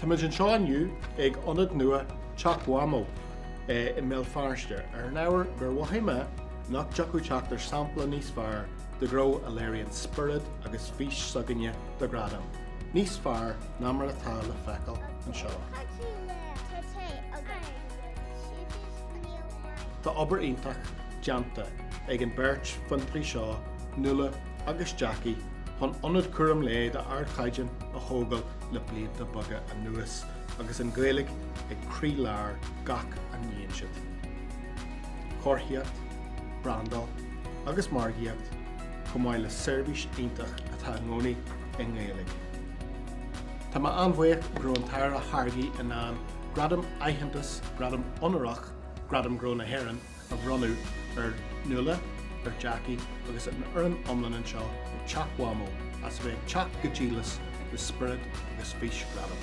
Táid an seo aniu ag ionad nua Teach Mhamó I mBealfáiste náir gur bhaithime nach deacuteach ar sampla níos fearr de gro a léiríonn spiorad agus fís saganne de Gradaim. Níos fearr ná mar atá le feiceáil an seo. Tá obair iontach deanta ag an beirt fan trí seo nula agus Jackie chun ionad cuireann lé de ardchaideann a thógáil le bliain de boga a nuas agus an Gaeilge ag crí lear gach a níon siad. Chorthaíocht, Bronnadh agus margaíocht go mbeidh le Seirbhís atá ngónaí nGael. Tá má anmhaoch gur an taire a thargaí in an Gradaim aitheantais, Gradaim Ónórach, Gradaim Gnó na hÉireann a bhronnú ar nula, ar Jackie agus an oireann iomlán an seo ag Teach Mhamó as bheith teach go dílas le spiorad agus fís Gradaim.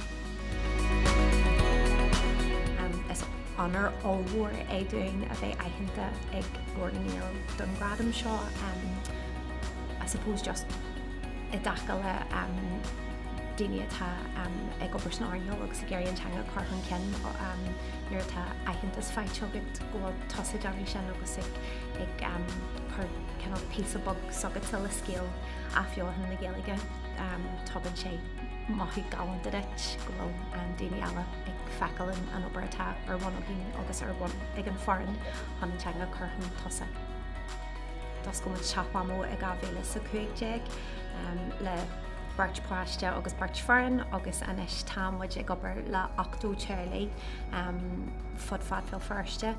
Is honor allmhór é doing a bheith aitheanta ag Glór don Gradaim seo. I suppose just I dacha le daine atá ag obair snáirneol agus géiríonn teanga carthan cin nuair atá aitheantas fáilte go tosaigh darí sin agus ag chur cinál píos bog sagad le scéil a fheoithan na Gaeilge tabann sé maithí galant dit go daine eile ag feiceáil an obair atá ar bhain agus ar bhain ag an fhoireann chun teanga carthan tosa. Das go Teach Mhamó ag gabhéile sa chuid le bart pláiste agus bart fhoireann agus anis támuid ag obair le 8 teirlí fud fad fel firste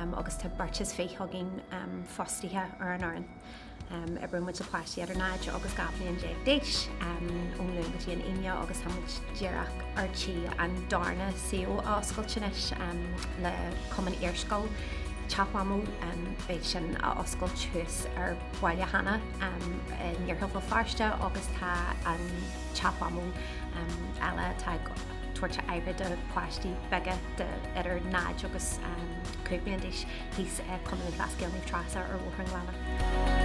agus tá bartas féithogin fostithe ar an oireann. Ibre muid a pláiste ar náid agus gabhnaíonn déag déis ónluain go dtí an aine agus támuid díreach artí an darna CEO á oscailte le cumann iarscoil. Teach Mhamó béid sin a oscail tús ar bhaile hana níorthil fáiste agus tá an Teach Mhamó eile tá tuairte éire de pláistí beige idir náid agus cúplaíonn hís cumann glascéal níomh trasa ar bhthar an glána.